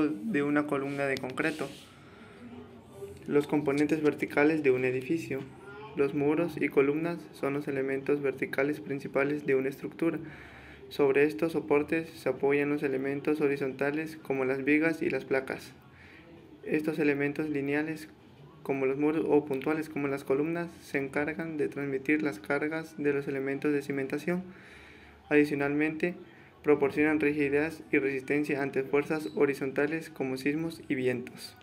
de una columna de concreto. Los componentes verticales de un edificio. Los muros y columnas son los elementos verticales principales de una estructura. Sobre estos soportes se apoyan los elementos horizontales como las vigas y las placas. Estos elementos lineales como los muros o puntuales como las columnas se encargan de transmitir las cargas de los elementos de cimentación. Adicionalmente, proporcionan rigidez y resistencia ante fuerzas horizontales como sismos y vientos.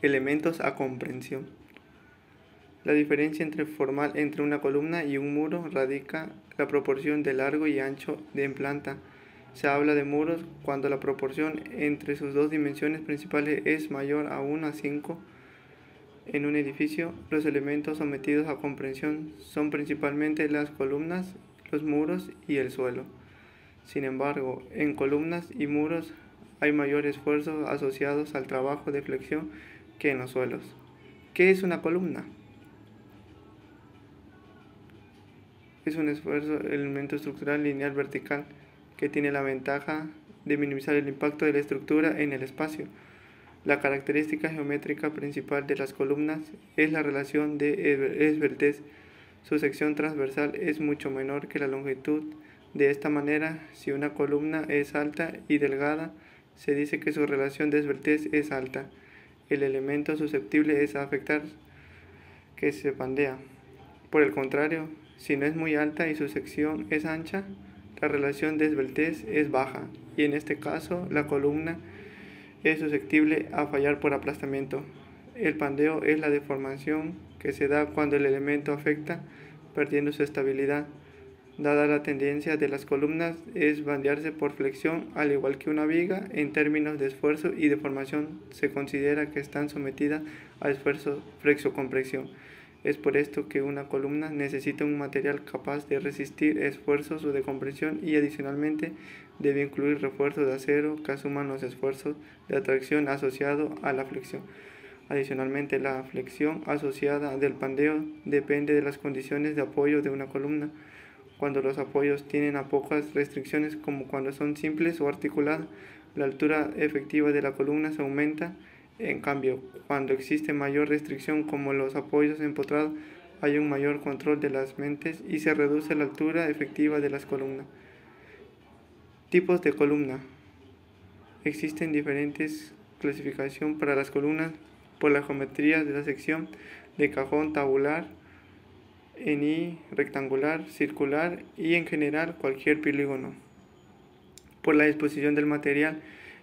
Elementos a comprensión. La diferencia formal entre una columna y un muro radica en la proporción de largo y ancho en planta. Se habla de muros cuando la proporción entre sus dos dimensiones principales es mayor a 1:5. En un edificio, los elementos sometidos a comprensión son principalmente las columnas, los muros y el suelo. Sin embargo, en columnas y muros hay mayor esfuerzo asociados al trabajo de flexión que en los suelos. ¿Qué es una columna? Es un elemento estructural lineal vertical que tiene la ventaja de minimizar el impacto de la estructura en el espacio. La característica geométrica principal de las columnas es la relación de esbeltez. Su sección transversal es mucho menor que la longitud. De esta manera, si una columna es alta y delgada, se dice que su relación de esbeltez es alta. El elemento susceptible es afectar que se pandea. Por el contrario, si no es muy alta y su sección es ancha, la relación de esbeltez es baja, y en este caso la columna es susceptible a fallar por aplastamiento. El pandeo es la deformación que se da cuando el elemento afecta perdiendo su estabilidad. Dada la tendencia de las columnas es bandearse por flexión, al igual que una viga, en términos de esfuerzo y deformación se considera que están sometidas a esfuerzo flexo-compresión. Es por esto que una columna necesita un material capaz de resistir esfuerzos de compresión y adicionalmente debe incluir refuerzos de acero que asuman los esfuerzos de atracción asociados a la flexión. Adicionalmente, la flexión asociada del pandeo depende de las condiciones de apoyo de una columna. Cuando los apoyos tienen a pocas restricciones, como cuando son simples o articuladas, la altura efectiva de la columna se aumenta. En cambio, cuando existe mayor restricción, como los apoyos empotrados, hay un mayor control de las mentes y se reduce la altura efectiva de las columnas. Tipos de columna. Existen diferentes clasificaciones para las columnas por la geometría de la sección de cajón tabular, en I, rectangular, circular y en general cualquier polígono. Por la disposición del material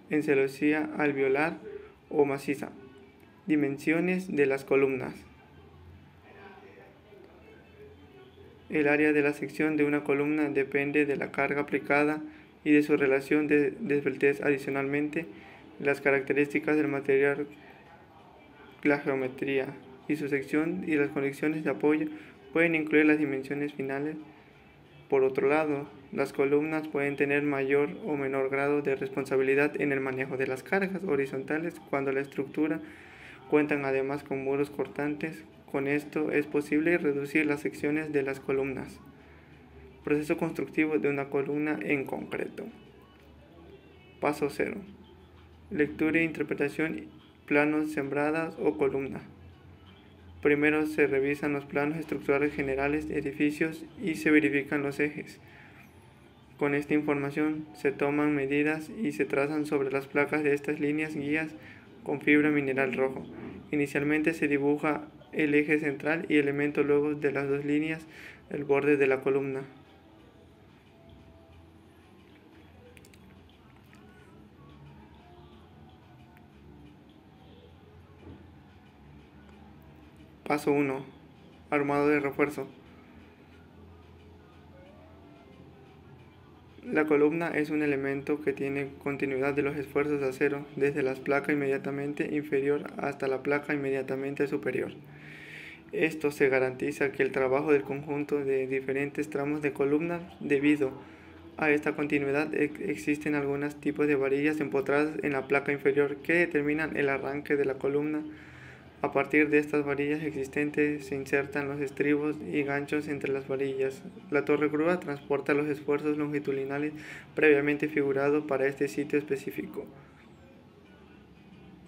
en celosía alveolar o maciza. Dimensiones de las columnas. El área de la sección de una columna depende de la carga aplicada y de su relación de esbeltez. Adicionalmente, las características del material, la geometría y su sección y las conexiones de apoyo pueden incluir las dimensiones finales. Por otro lado, las columnas pueden tener mayor o menor grado de responsabilidad en el manejo de las cargas horizontales cuando la estructura cuentan además con muros cortantes. Con esto es posible reducir las secciones de las columnas. Proceso constructivo de una columna en concreto. Paso 0. Lectura e interpretación, planos sembradas o columna. Primero se revisan los planos estructurales generales de edificios y se verifican los ejes. Con esta información se toman medidas y se trazan sobre las placas de estas líneas guías con fibra mineral rojo. Inicialmente se dibuja el eje central y elementos luego de las dos líneas del borde de la columna. Paso 1. Armado de refuerzo. La columna es un elemento que tiene continuidad de los esfuerzos de acero desde la placa inmediatamente inferior hasta la placa inmediatamente superior. Esto se garantiza que el trabajo del conjunto de diferentes tramos de columna. Debido a esta continuidad existen algunos tipos de varillas empotradas en la placa inferior que determinan el arranque de la columna. A partir de estas varillas existentes se insertan los estribos y ganchos entre las varillas. La torre grúa transporta los esfuerzos longitudinales previamente figurados para este sitio específico.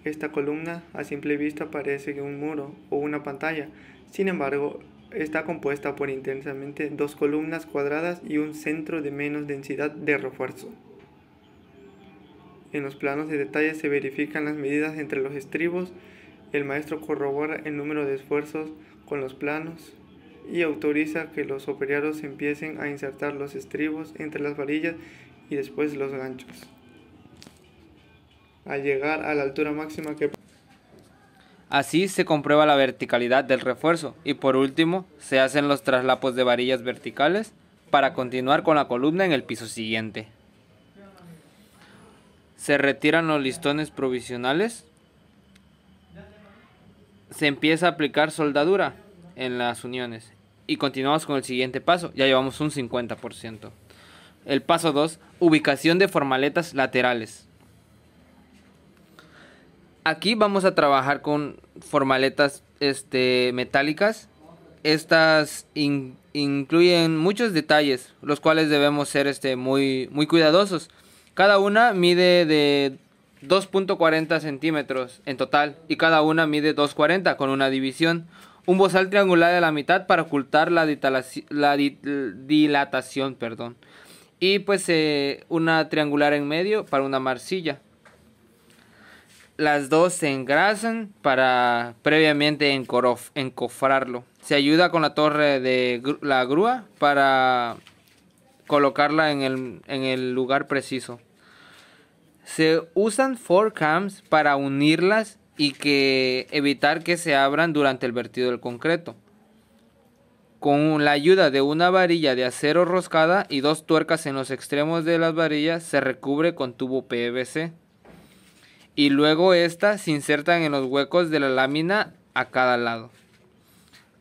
Esta columna a simple vista parece un muro o una pantalla, sin embargo, está compuesta por intensamente dos columnas cuadradas y un centro de menos densidad de refuerzo. En los planos de detalle se verifican las medidas entre los estribos, el maestro corrobora el número de esfuerzos con los planos y autoriza que los operarios empiecen a insertar los estribos entre las varillas y después los ganchos. Al llegar a la altura máxima que Así se comprueba la verticalidad del refuerzo y por último se hacen los traslapos de varillas verticales para continuar con la columna en el piso siguiente. Se retiran los listones provisionales. Se empieza a aplicar soldadura en las uniones y continuamos con el siguiente paso. Ya llevamos un 50%. El paso 2, ubicación de formaletas laterales. Aquí vamos a trabajar con formaletas metálicas. Estas incluyen muchos detalles, los cuales debemos ser muy cuidadosos. Cada una mide de 2.40 centímetros en total y cada una mide 2.40 con una división. Un bozal triangular a la mitad para ocultar la dilatación. Y pues una triangular en medio para una marcilla. Las dos se engrasan para previamente encofrarlo. Se ayuda con la torre de la grúa para colocarla en el lugar preciso. Se usan forecams para unirlas y evitar que se abran durante el vertido del concreto. Con la ayuda de una varilla de acero roscada y dos tuercas en los extremos de las varillas se recubre con tubo PVC. Y luego estas se insertan en los huecos de la lámina a cada lado.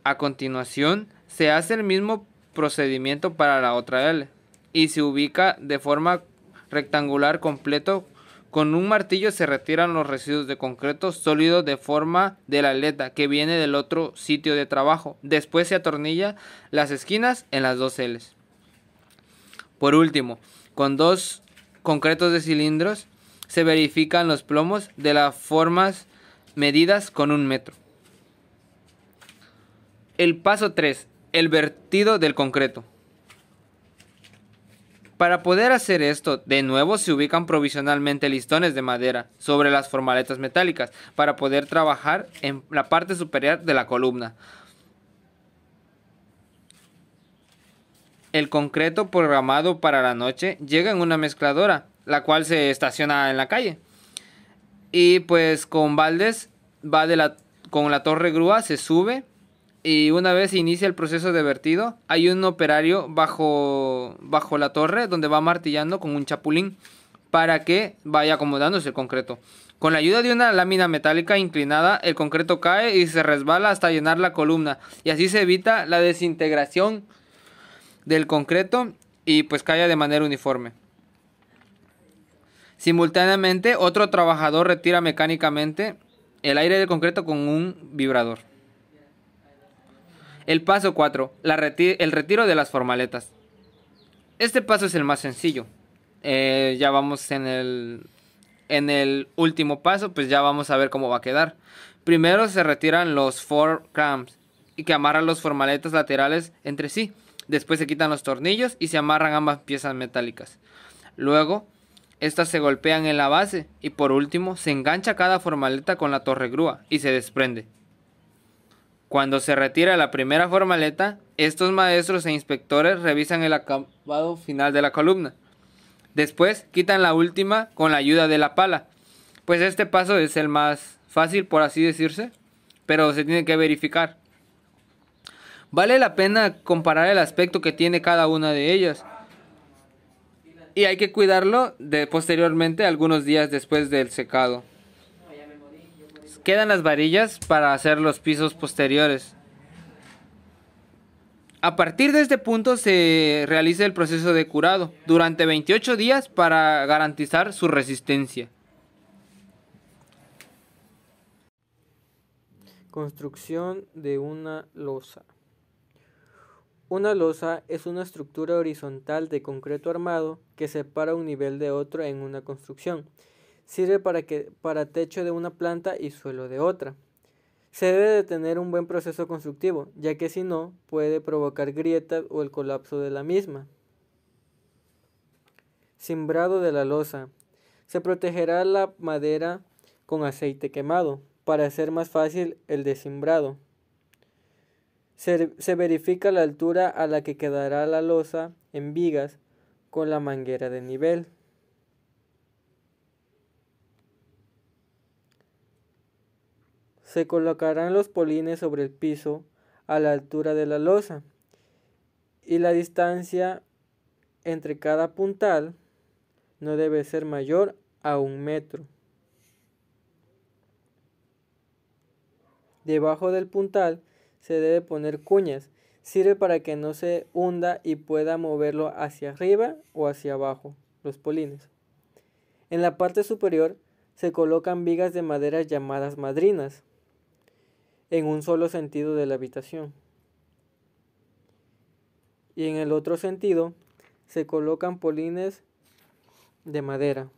A continuación se hace el mismo procedimiento para la otra L y se ubica de forma rectangular completo. Con un martillo se retiran los residuos de concreto sólido de forma de la aleta que viene del otro sitio de trabajo. Después se atornilla las esquinas en las dos L's. Por último, con dos concretos de cilindros se verifican los plomos de las formas medidas con 1 metro. El paso 3. El vertido del concreto. Para poder hacer esto, de nuevo se ubican provisionalmente listones de madera sobre las formaletas metálicas para poder trabajar en la parte superior de la columna. El concreto programado para la noche llega en una mezcladora, la cual se estaciona en la calle. Y pues con baldes con la torre grúa se sube. Y una vez inicia el proceso de vertido, hay un operario bajo la torre donde va martillando con un chapulín para que vaya acomodándose el concreto. Con la ayuda de una lámina metálica inclinada, el concreto cae y se resbala hasta llenar la columna. Y así se evita la desintegración del concreto y pues cae de manera uniforme. Simultáneamente, otro trabajador retira mecánicamente el aire del concreto con un vibrador. El paso 4. El retiro de las formaletas. Este paso es el más sencillo. Ya vamos en el último paso, pues ya vamos a ver cómo va a quedar. Primero se retiran los forecams y que amarran los formaletas laterales entre sí. Después se quitan los tornillos y se amarran ambas piezas metálicas. Luego, estas se golpean en la base y por último se engancha cada formaleta con la torre grúa y se desprende. Cuando se retira la primera formaleta, estos maestros e inspectores revisan el acabado final de la columna. Después quitan la última con la ayuda de la pala. Pues este paso es el más fácil, por así decirse, pero se tiene que verificar. Vale la pena comparar el aspecto que tiene cada una de ellas. Y hay que cuidarlo posteriormente, algunos días después del secado. Quedan las varillas para hacer los pisos posteriores. A partir de este punto se realiza el proceso de curado durante 28 días para garantizar su resistencia. Construcción de una losa. Una losa es una estructura horizontal de concreto armado que separa un nivel de otro en una construcción. Sirve para techo de una planta y suelo de otra. Se debe de tener un buen proceso constructivo, ya que si no, puede provocar grietas o el colapso de la misma. Cimbrado de la losa. Se protegerá la madera con aceite quemado, para hacer más fácil el descimbrado. Se verifica la altura a la que quedará la losa en vigas con la manguera de nivel. Se colocarán los polines sobre el piso a la altura de la losa y la distancia entre cada puntal no debe ser mayor a 1 metro. Debajo del puntal se debe poner cuñas. Sirve para que no se hunda y pueda moverlo hacia arriba o hacia abajo, los polines. En la parte superior se colocan vigas de madera llamadas madrinas, en un solo sentido de la habitación. Y en el otro sentido se colocan polines de madera.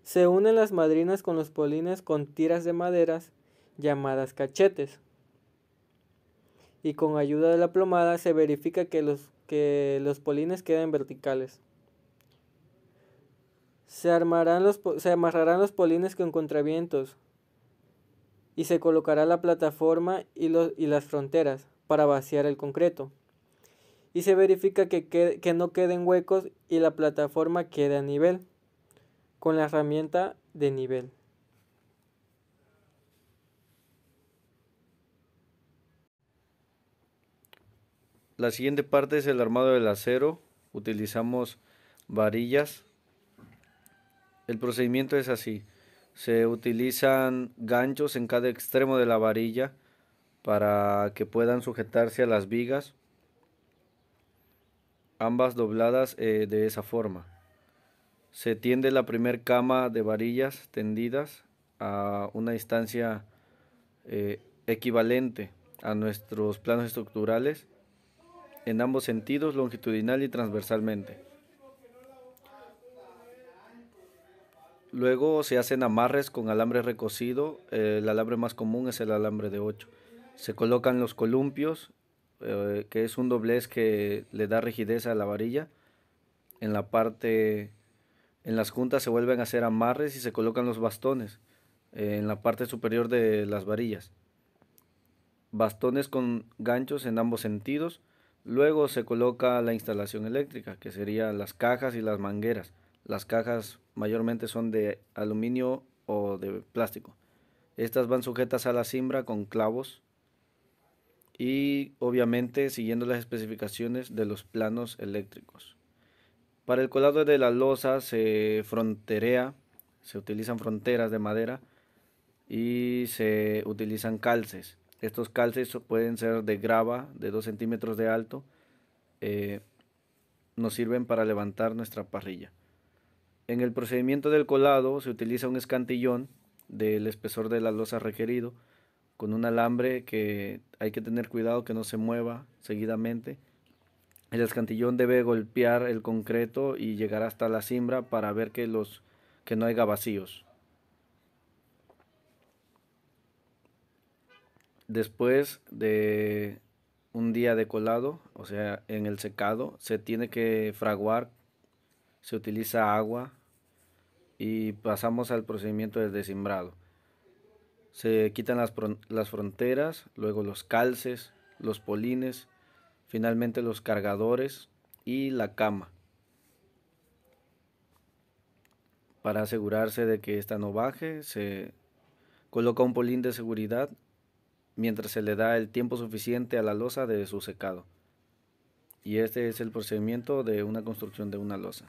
Se unen las madrinas con los polines con tiras de maderas llamadas cachetes. Y con ayuda de la plomada se verifica que los polines queden verticales. Se amarrarán los polines con contravientos y se colocará la plataforma y las fronteras para vaciar el concreto. Y se verifica que no queden huecos y la plataforma quede a nivel con la herramienta de nivel. La siguiente parte es el armado del acero. Utilizamos varillas. El procedimiento es así. Se utilizan ganchos en cada extremo de la varilla para que puedan sujetarse a las vigas, ambas dobladas de esa forma. Se tiende la primer cama de varillas tendidas a una distancia equivalente a nuestros planos estructurales en ambos sentidos, longitudinal y transversalmente. Luego se hacen amarres con alambre recocido. El alambre más común es el alambre de 8. Se colocan los columpios, que es un doblez que le da rigidez a la varilla. En las juntas se vuelven a hacer amarres y se colocan los bastones en la parte superior de las varillas. Bastones con ganchos en ambos sentidos. Luego se coloca la instalación eléctrica, que serían las cajas y las mangueras. Las cajas mayormente son de aluminio o de plástico. Estas van sujetas a la cimbra con clavos y obviamente siguiendo las especificaciones de los planos eléctricos. Para el colado de la losa se fronterea, se utilizan fronteras de madera y se utilizan calces. Estos calces pueden ser de grava de 2 centímetros de alto. Nos sirven para levantar nuestra parrilla. En el procedimiento del colado se utiliza un escantillón del espesor de la losa requerido con un alambre que hay que tener cuidado que no se mueva seguidamente. El escantillón debe golpear el concreto y llegar hasta la cimbra para ver que no haya vacíos. Después de un día de colado, o sea, en el secado, se tiene que fraguar, se utiliza agua y pasamos al procedimiento de descimbrado. Se quitan las fronteras, luego los calces, los polines, finalmente los cargadores y la cama, para asegurarse de que esta no baje. Se coloca un polín de seguridad mientras se le da el tiempo suficiente a la losa de su secado. Y este es el procedimiento de una construcción de una losa.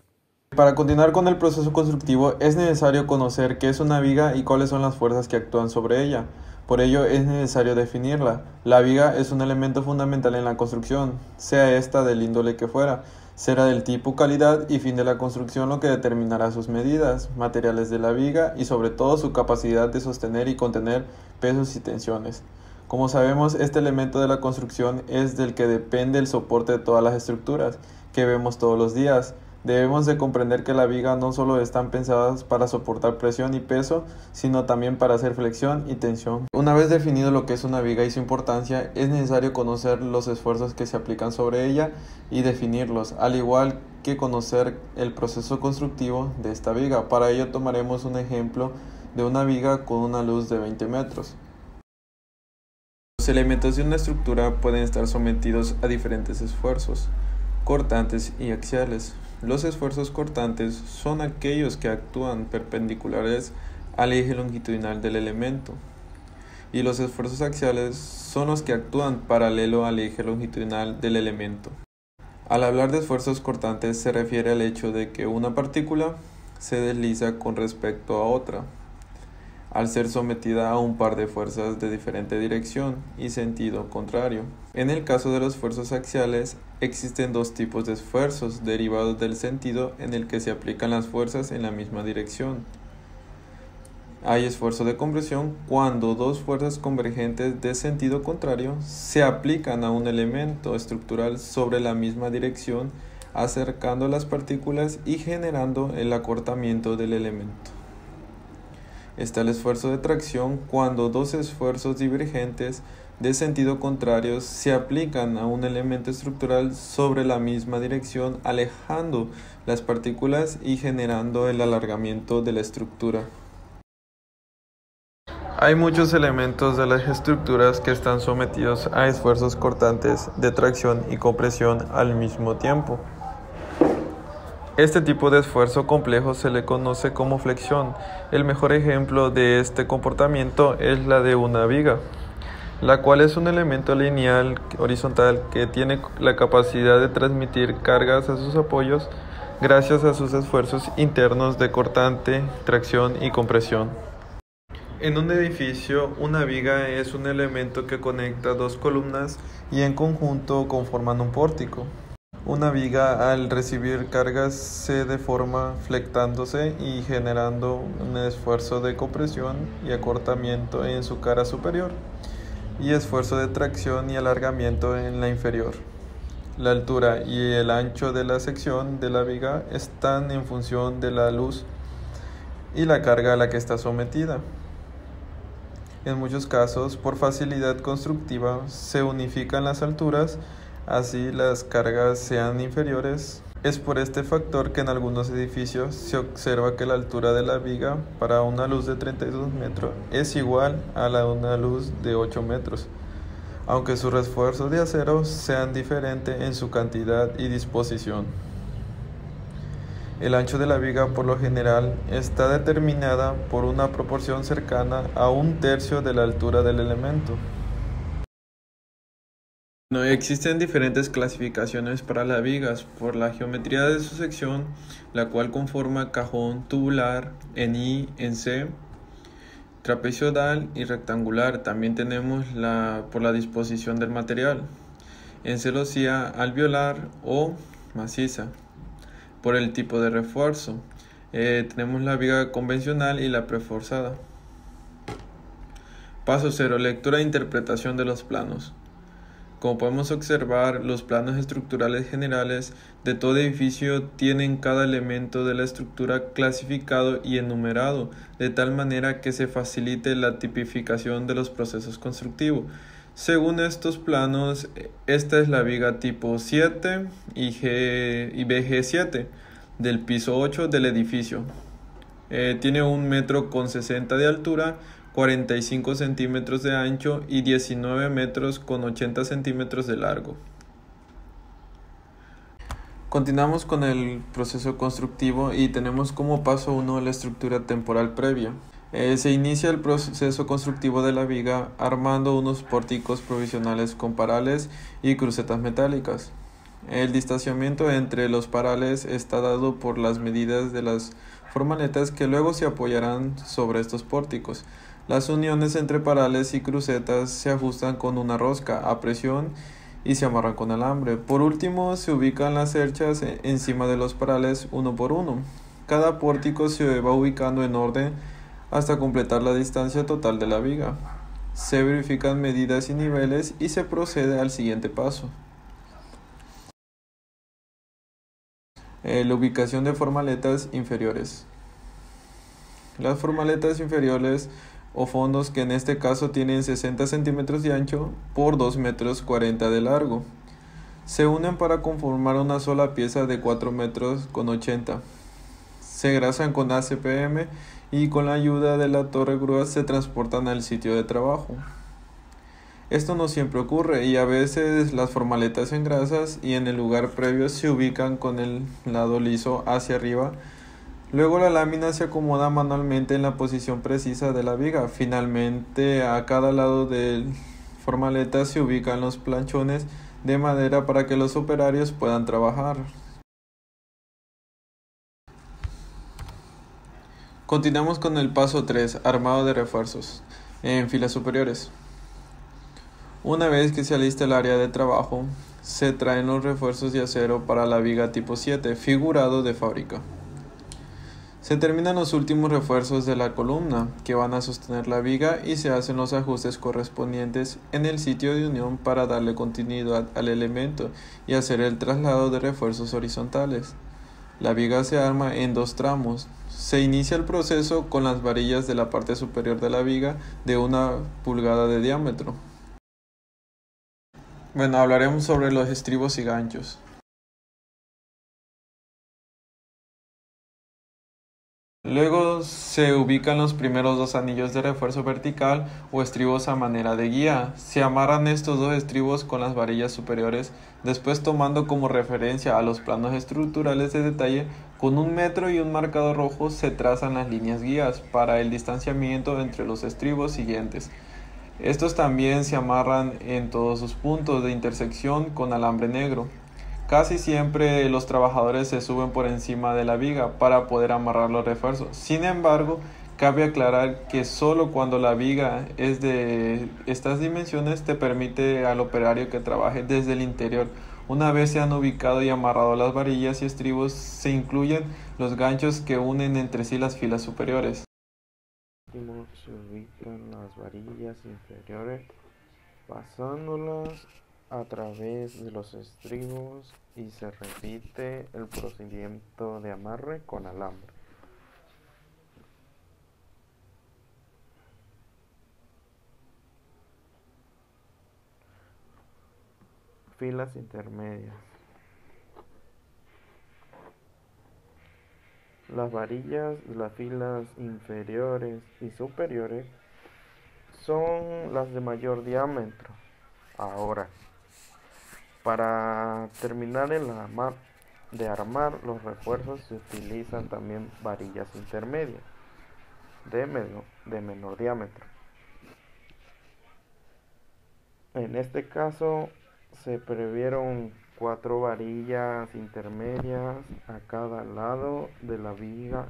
Para continuar con el proceso constructivo es necesario conocer qué es una viga y cuáles son las fuerzas que actúan sobre ella. Por ello es necesario definirla. La viga es un elemento fundamental en la construcción, sea esta del índole que fuera. Será del tipo, calidad y fin de la construcción lo que determinará sus medidas, materiales de la viga y sobre todo su capacidad de sostener y contener pesos y tensiones. Como sabemos, este elemento de la construcción es del que depende el soporte de todas las estructuras que vemos todos los días. Debemos de comprender que las vigas no solo están pensadas para soportar presión y peso, sino también para hacer flexión y tensión. Una vez definido lo que es una viga y su importancia, es necesario conocer los esfuerzos que se aplican sobre ella y definirlos, al igual que conocer el proceso constructivo de esta viga. Para ello tomaremos un ejemplo de una viga con una luz de 20 metros. Los elementos de una estructura pueden estar sometidos a diferentes esfuerzos cortantes y axiales. Los esfuerzos cortantes son aquellos que actúan perpendiculares al eje longitudinal del elemento, y los esfuerzos axiales son los que actúan paralelo al eje longitudinal del elemento. Al hablar de esfuerzos cortantes se refiere al hecho de que una partícula se desliza con respecto a otra, al ser sometida a un par de fuerzas de diferente dirección y sentido contrario. En el caso de los esfuerzos axiales, existen dos tipos de esfuerzos derivados del sentido en el que se aplican las fuerzas en la misma dirección. Hay esfuerzo de compresión cuando dos fuerzas convergentes de sentido contrario se aplican a un elemento estructural sobre la misma dirección, acercando las partículas y generando el acortamiento del elemento. Está el esfuerzo de tracción cuando dos esfuerzos divergentes de sentido contrario se aplican a un elemento estructural sobre la misma dirección, alejando las partículas y generando el alargamiento de la estructura. Hay muchos elementos de las estructuras que están sometidos a esfuerzos cortantes de tracción y compresión al mismo tiempo. Este tipo de esfuerzo complejo se le conoce como flexión. El mejor ejemplo de este comportamiento es la de una viga, la cual es un elemento lineal horizontal que tiene la capacidad de transmitir cargas a sus apoyos gracias a sus esfuerzos internos de cortante, tracción y compresión. En un edificio, una viga es un elemento que conecta dos columnas y en conjunto conforman un pórtico. Una viga, al recibir cargas, se deforma flectándose y generando un esfuerzo de compresión y acortamiento en su cara superior y esfuerzo de tracción y alargamiento en la inferior. La altura y el ancho de la sección de la viga están en función de la luz y la carga a la que está sometida. En muchos casos, por facilidad constructiva, se unifican las alturas, así las cargas sean inferiores. Es por este factor que en algunos edificios se observa que la altura de la viga para una luz de 32 metros es igual a la de una luz de 8 metros, aunque sus refuerzos de acero sean diferentes en su cantidad y disposición. El ancho de la viga por lo general está determinada por una proporción cercana a 1/3 de la altura del elemento. Existen diferentes clasificaciones para las vigas por la geometría de su sección, la cual conforma cajón tubular, en I, en C, trapezoidal y rectangular. También tenemos por la disposición del material, en celosía, alveolar o maciza. Por el tipo de refuerzo, tenemos la viga convencional y la preforzada. Paso 0. Lectura e interpretación de los planos. Como podemos observar, los planos estructurales generales de todo edificio tienen cada elemento de la estructura clasificado y enumerado, de tal manera que se facilite la tipificación de los procesos constructivos. Según estos planos, esta es la viga tipo 7 y BG7 del piso 8 del edificio. Tiene 1,60 m de altura, 45 centímetros de ancho y 19 metros con 80 centímetros de largo. Continuamos con el proceso constructivo y tenemos como paso 1 la estructura temporal previa. Se inicia el proceso constructivo de la viga armando unos pórticos provisionales con parales y crucetas metálicas. El distanciamiento entre los parales está dado por las medidas de las formaletas que luego se apoyarán sobre estos pórticos. Las uniones entre parales y crucetas se ajustan con una rosca a presión y se amarran con alambre. Por último, se ubican las cerchas encima de los parales uno por uno. Cada pórtico se va ubicando en orden hasta completar la distancia total de la viga. Se verifican medidas y niveles y se procede al siguiente paso. La ubicación de formaletas inferiores. Las formaletas inferiores o fondos, que en este caso tienen 60 centímetros de ancho por 2 metros 40 de largo, se unen para conformar una sola pieza de 4 metros con 80. Se engrasan con ACPM y con la ayuda de la torre grúa se transportan al sitio de trabajo. Esto no siempre ocurre y a veces las formaletas se engrasan y en el lugar previo se ubican con el lado liso hacia arriba. Luego la lámina se acomoda manualmente en la posición precisa de la viga. Finalmente, a cada lado del formaleta se ubican los planchones de madera para que los operarios puedan trabajar. Continuamos con el paso 3, armado de refuerzos en filas superiores. Una vez que se alista el área de trabajo, se traen los refuerzos de acero para la viga tipo 7, figurado de fábrica. Se terminan los últimos refuerzos de la columna que van a sostener la viga y se hacen los ajustes correspondientes en el sitio de unión para darle continuidad al elemento y hacer el traslado de refuerzos horizontales. La viga se arma en 2 tramos. Se inicia el proceso con las varillas de la parte superior de la viga de 1 pulgada de diámetro. Bueno, hablaremos sobre los estribos y ganchos. Luego se ubican los primeros 2 anillos de refuerzo vertical o estribos a manera de guía. Se amarran estos 2 estribos con las varillas superiores, después tomando como referencia a los planos estructurales de detalle, con 1 metro y un marcador rojo se trazan las líneas guías para el distanciamiento entre los estribos siguientes. Estos también se amarran en todos sus puntos de intersección con alambre negro. Casi siempre los trabajadores se suben por encima de la viga para poder amarrar los refuerzos. Sin embargo, cabe aclarar que solo cuando la viga es de estas dimensiones te permite al operario que trabaje desde el interior. Una vez se han ubicado y amarrado las varillas y estribos, se incluyen los ganchos que unen entre sí las filas superiores. Se ubican las varillas inferiores pasándolas a través de los estribos y se repite el procedimiento de amarre con alambre. Filas intermedias. Las varillas de las filas inferiores y superiores son las de mayor diámetro. Ahora, para terminar de armar los refuerzos se utilizan también varillas intermedias de menor diámetro. En este caso se previeron 4 varillas intermedias a cada lado de la viga.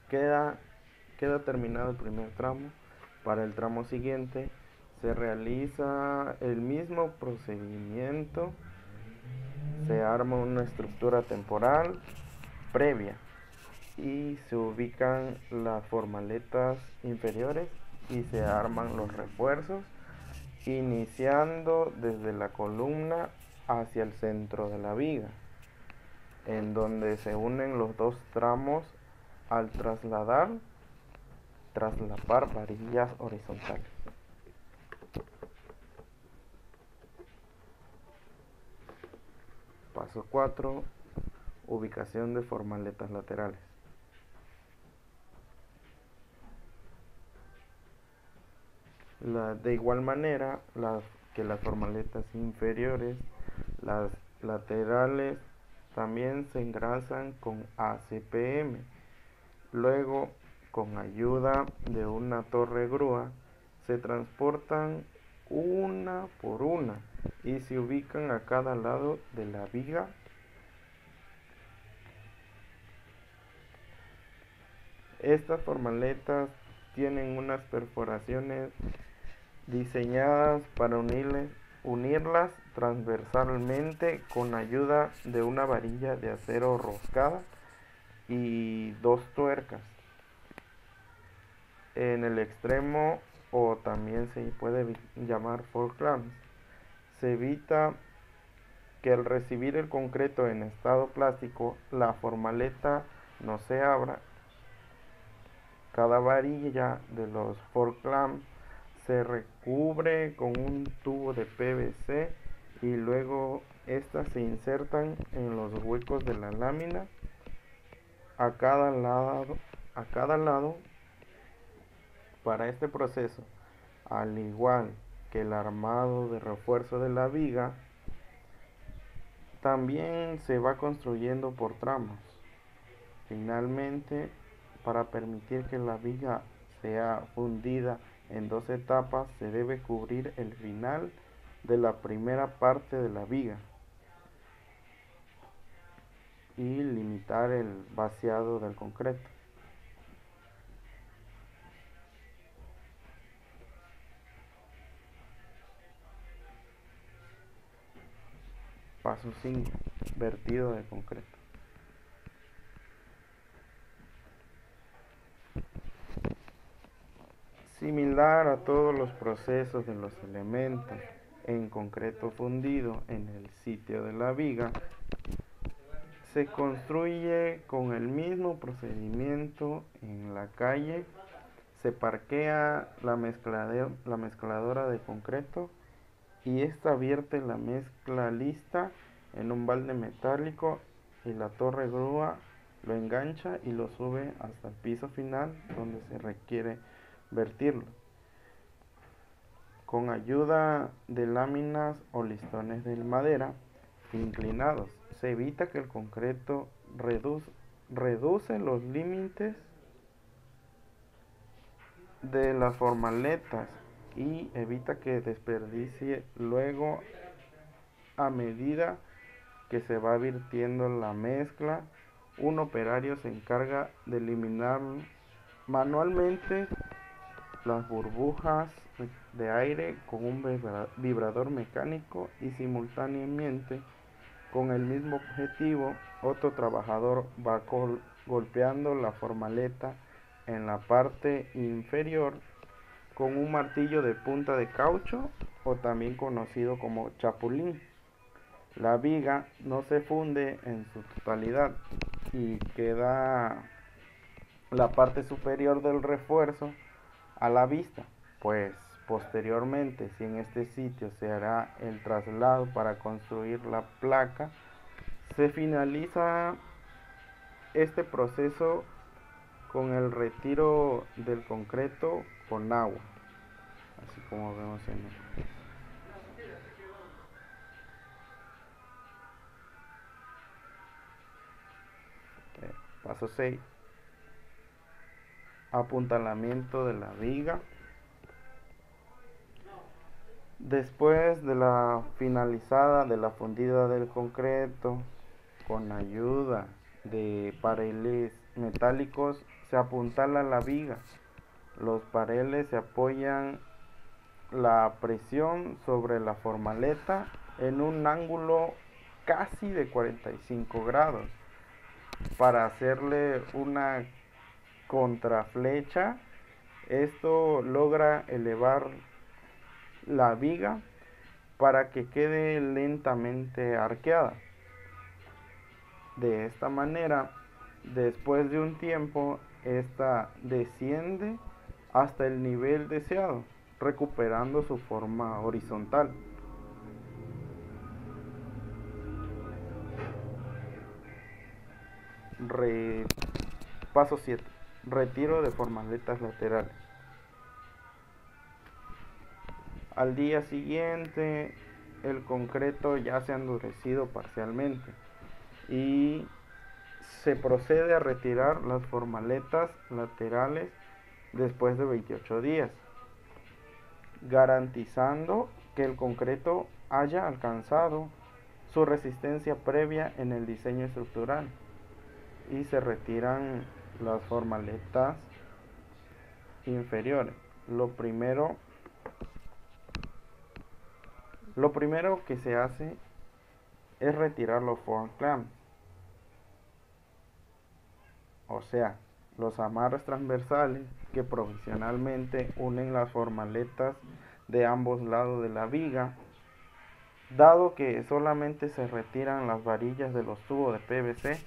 Queda terminado el primer tramo. Para el tramo siguiente se realiza el mismo procedimiento. Se arma una estructura temporal previa y se ubican las formaletas inferiores y se arman los refuerzos, iniciando desde la columna hacia el centro de la viga, en donde se unen los 2 tramos al traslapar varillas horizontales. Paso 4. Ubicación de formaletas laterales. De igual manera que las formaletas inferiores, las laterales también se engrasan con ACPM. Luego, con ayuda de una torre grúa, se transportan una por una y se ubican a cada lado de la viga. Estas formaletas tienen unas perforaciones diseñadas para unirlas transversalmente con ayuda de una varilla de acero roscada y 2 tuercas. En el extremo, o también se puede llamar fork clamps, se evita que al recibir el concreto en estado plástico, la formaleta no se abra. Cada varilla de los forclamp se recubre con un tubo de PVC y luego estas se insertan en los huecos de la lámina a cada lado. Para este proceso, al igual que el armado de refuerzo de la viga, también se va construyendo por tramos. Finalmente, para permitir que la viga sea fundida en 2 etapas, se debe cubrir el final de la primera parte de la viga y limitar el vaciado del concreto. Paso 5. Vertido de concreto. Similar a todos los procesos de los elementos en concreto fundido en el sitio de la viga, se construye con el mismo procedimiento en la calle. Se parquea la mezcladora de concreto y esta vierte la mezcla lista en un balde metálico y la torre grúa lo engancha y lo sube hasta el piso final donde se requiere vertirlo. Con ayuda de láminas o listones de madera inclinados, se evita que el concreto reduce los límites de las formaletas y evita que desperdicie luego a medida que se va virtiendo la mezcla. Un operario se encarga de eliminar manualmente las burbujas de aire con un vibrador mecánico y simultáneamente con el mismo objetivo otro trabajador va golpeando la formaleta en la parte inferior con un martillo de punta de caucho o también conocido como chapulín. La viga no se funde en su totalidad y queda la parte superior del refuerzo a la vista, pues posteriormente, si en este sitio se hará el traslado para construir la placa, se finaliza este proceso con el retiro del concreto con agua, así como vemos en el paso 6. Apuntalamiento de la viga. Después de la finalizada de la fundida del concreto, con ayuda de pareles metálicos se apuntala la viga. Los pareles se apoyan la presión sobre la formaleta en un ángulo casi de 45 grados para hacerle una contraflecha. Esto logra elevar la viga para que quede lentamente arqueada. De esta manera, después de un tiempo, esta desciende hasta el nivel deseado, recuperando su forma horizontal. Paso 7. Retiro de formaletas laterales. Al día siguiente, el concreto ya se ha endurecido parcialmente y se procede a retirar las formaletas laterales después de 28 días, garantizando que el concreto haya alcanzado su resistencia previa en el diseño estructural, y se retiran las formaletas inferiores. Lo primero que se hace es retirar los forclamp, o sea, los amarres transversales que provisionalmente unen las formaletas de ambos lados de la viga. Dado que solamente se retiran las varillas de los tubos de PVC,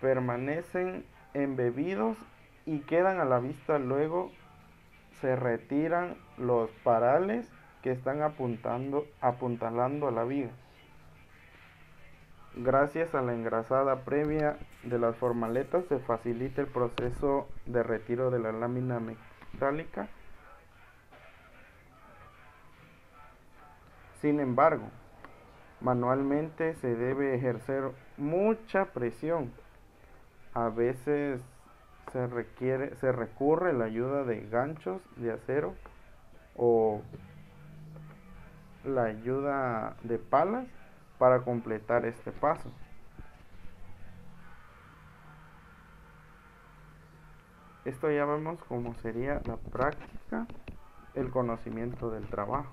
permanecen embebidos y quedan a la vista. Luego se retiran los parales que están apuntalando a la viga. Gracias a la engrasada previa de las formaletas se facilita el proceso de retiro de la lámina metálica. Sin embargo, manualmente se debe ejercer mucha presión. A veces se recurre a la ayuda de ganchos de acero o la ayuda de palas para completar este paso. Esto ya vemos cómo sería la práctica, el conocimiento del trabajo.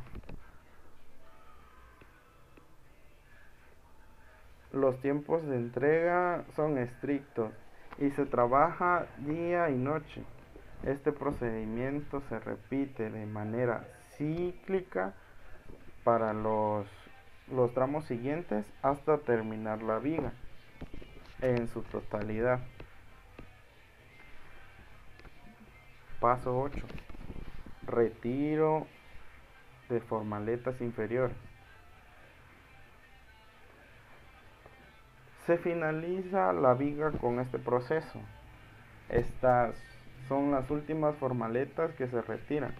Los tiempos de entrega son estrictos y se trabaja día y noche. Este procedimiento se repite de manera cíclica para los tramos siguientes hasta terminar la viga en su totalidad. Paso 8. Retiro de formaletas inferiores. Se finaliza la viga con este proceso. Estas son las últimas formaletas que se retiran,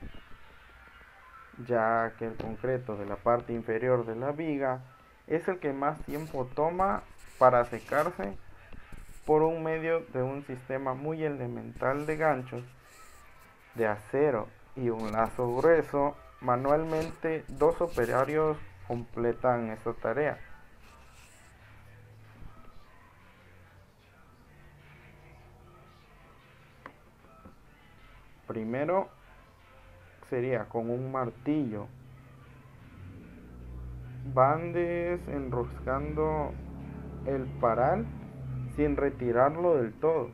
ya que el concreto de la parte inferior de la viga es el que más tiempo toma para secarse por un medio de un sistema muy elemental de ganchos de acero y un lazo grueso. Manualmente 2 operarios completan esta tarea. Primero sería con un martillo, van desenroscando el paral sin retirarlo del todo,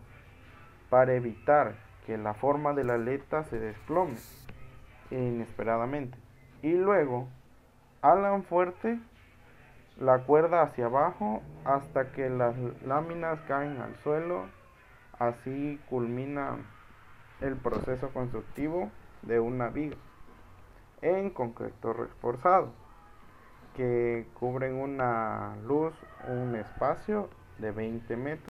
para evitar que la forma de la aleta se desplome inesperadamente. Y luego alan fuerte la cuerda hacia abajo hasta que las láminas caen al suelo. Así culmina el proceso constructivo de una viga en concreto reforzado, que cubren una luz, un espacio de 20 metros.